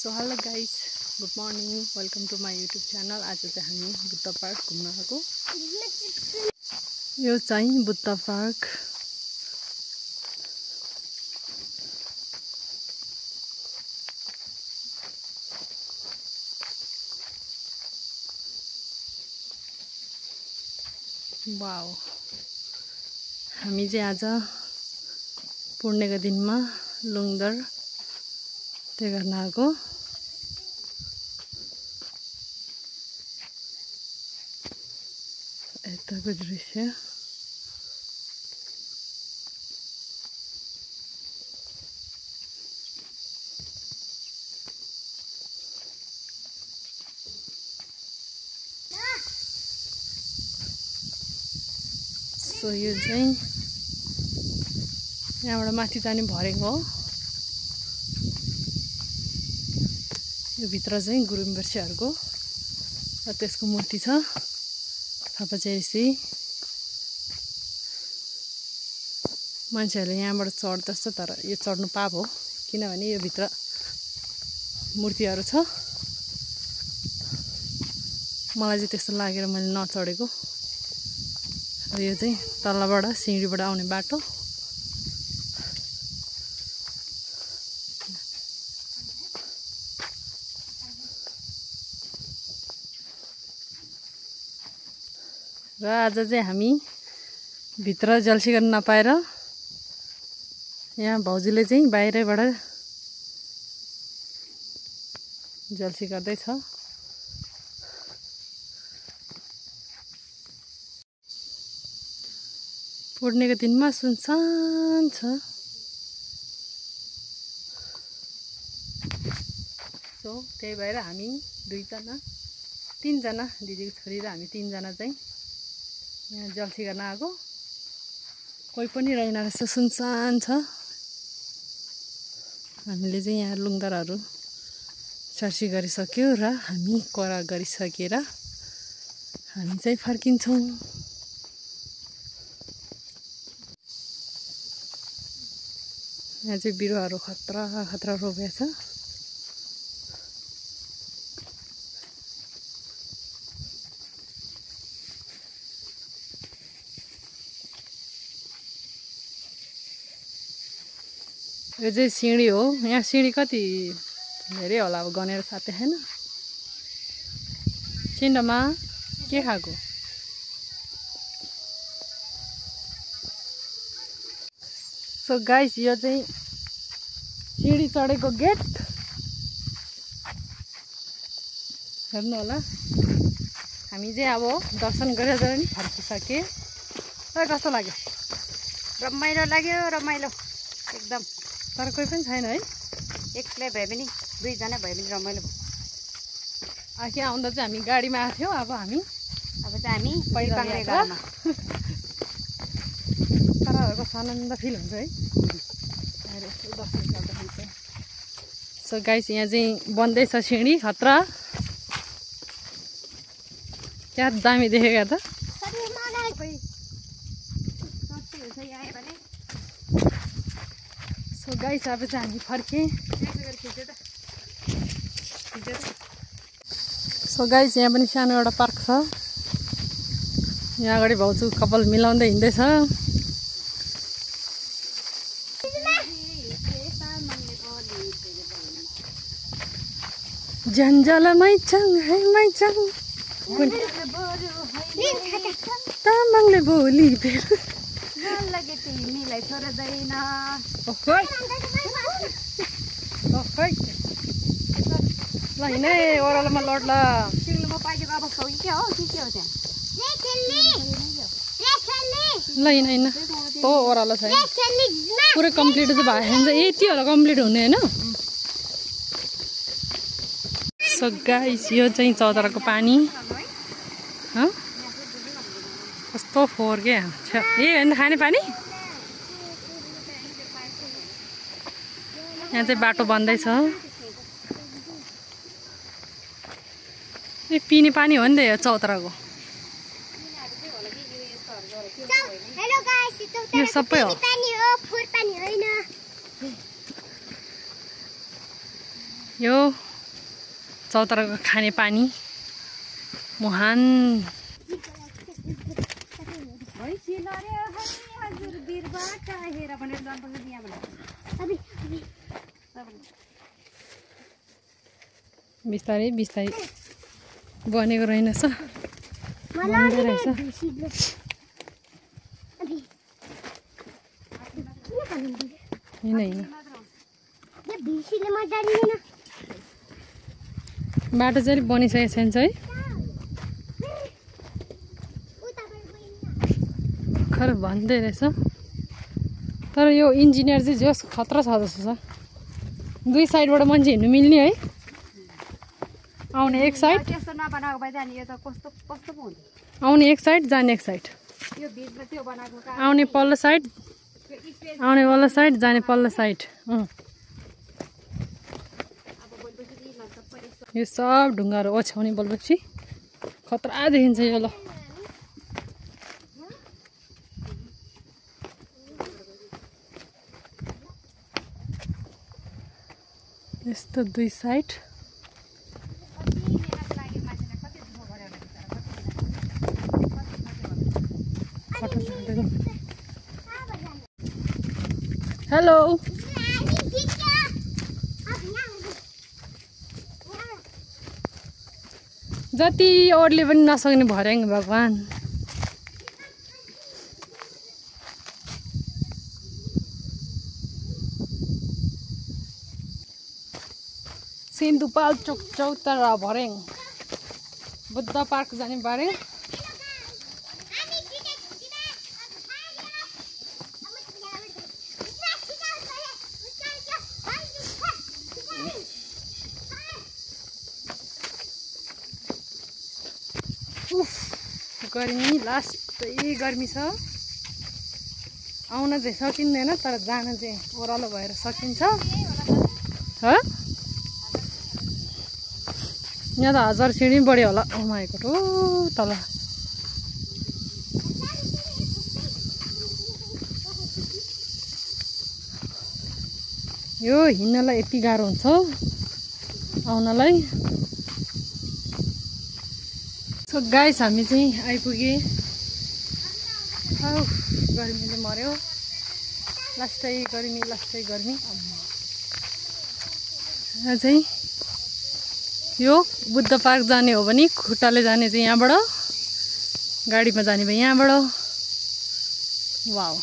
So hello guys, good morning, welcome to my YouTube channel. आज चाहिँ हामी Buddha park घुम्न आएको। यो चाहिँ बुद्ध पार्क। वाउ, हामी चाहिँ आज पूर्णेको दिनमा लुङदर त्यो गर्न आएको। यताको दृश्य सो यो चाहिँ यहाँबाट माथि जाने भरेको हो। यो भित्र चाहिँ गुरु रिम्पोछेहरूको र त्यसको मूर्ति छ। थापाचेसी मान्छेहरूले यहाँबाट चढ्दछ, तर यो चढ्नु पाप हो किनभने यो भित्र मूर्तिहरू छ। मलाई चाहिँ त्यस्तो लागेर मैले नचढेको। र यो चाहिँ तलबाट सिँढीबाट आउने बाटो। र आज चाहिँ हामी भित्र जल्सी गर्न नपाएर यहाँ भाउजूले चाहिँ बाहिरैबाट जल्सी गर्दैछ। पूर्णेको दिनमा सुनसान छ। सो त्यही भएर हामी तीनजना दिदीको छोरी र हामी तीनजना चाहिँ यहाँ जल्सी गर्न आएको। कोही पनि रहेन रहेछ, सुनसान छ। हामीले चाहिँ यहाँ लुङदरहरू चर्ची गरिसक्यो र हामी कोरा गरिसकेर हामी चाहिँ फर्किन्छौँ। यहाँ चाहिँ बिरुवाहरू खतरा खतरा रोपेको छ। यो चाहिँ सिँढी हो। यहाँ सिँढी कति धेरै होला, अब गनेर साथै छैन। चिन्डमा के खाएको? सो गाइस, यो चाहिँ सिँढी चढेको गेट हेर्नु होला। हामी चाहिँ अब दर्शन गरेर नि फर्किसके। कस्तो लाग्यो? रमाइलो लाग्यो, रमाइलो एकदम। तर कोही पनि छैन है, एक्लै भए पनि दुईजना भए पनि रमाइलो भयो। आखि आउँदा चाहिँ हामी गाडीमा आएको थियौँ। अब चाहिँ हामी पैदल गरमा तरहरूको आनन्द फिल हुन्छ है दर्शन गर्दाखेरि चाहिँ। सो गाइस, यहाँ चाहिँ बन्दैछ सिँढी खतरा। क्या दामी देखेको त। सो गाइस, अब चाहिँ हामी फर्केँ। सो गाइस, यहाँ पनि सानो एउटा पार्क छ। यहाँ अगाडि भाउजू कपाल मिलाउँदै हिँड्दैछ। जन्जल मैचङ है मैचङ तामाङले बोली फेर लगे तिमीलाई छोड्दैन। ल हिँडे ओह्रालोमा लड ल। सिङ्लोमा पाइदिएको अवस्था हो कि के हो त्यहाँ? ल हिँड हिँड तो ओह्रालो छ पुरै कम्प्लिट चाहिँ भयो भने यति होला कम्प्लिट हुने होइन। सो गाइस, यो चाहिँ चौताराको पानी कस्तो फोहोर क्या। ए होइन खाने पानी। यहाँ चाहिँ बाटो बन्दैछ। ए पिने पानी हो नि त यो चौताराको। यो सबै हो। यो चौताराको खाने पानी मुहान बिस्तारै बिस्तारै बनेको रहेनछ बन्दै रहेछ होइन बाटो चाहिँ बनिसकेको छैन है खर भन्दै रहेछ तर यो इन्जिनियर चाहिँ जस खतरा छ जस्तो छ दुई साइडबाट मान्छे हिँड्नु मिल्ने है आउने एक साइड त्यस्तो नबनाएको भए चाहिँ यो त कस्तो कस्तो पो हुन्छ आउने एक साइड जाने एक साइड यो भित्र त्यो बनाएको आउने पल्लो साइड आउने पल्लो साइड जाने पल्लो साइड यो सब ढुङ्गाहरू ओछ्याउने बोल्पछि खतरा देखिन्छ यो ल यस्तो दुई साइड हेलो जति ओर्ले पनि नसक्ने भर्याङ भगवान् सिन्धुपाल्चोक चौतारा भर्याङ बुद्ध पार्क जाने भर्याङ गर्मी लास्टै गर्मी छ आउन चाहिँ सकिँदैन तर जान चाहिँ ओह्रालो भएर सकिन्छ ह यहाँ त 1000 सिँढी बढ्यो होला माइको टो तल यो हिँड्नलाई यति गाह्रो हुन्छ आउनलाई सो गाइस हामी चाहिँ आइपुगे गर्मीले मर्यो लास्टै गर्मी चाहिँ यो बुद्ध पार्क जाने हो भने खुट्टाले जाने चाहिँ यहाँबाट गाडीमा जाने भए यहाँबाट वाउ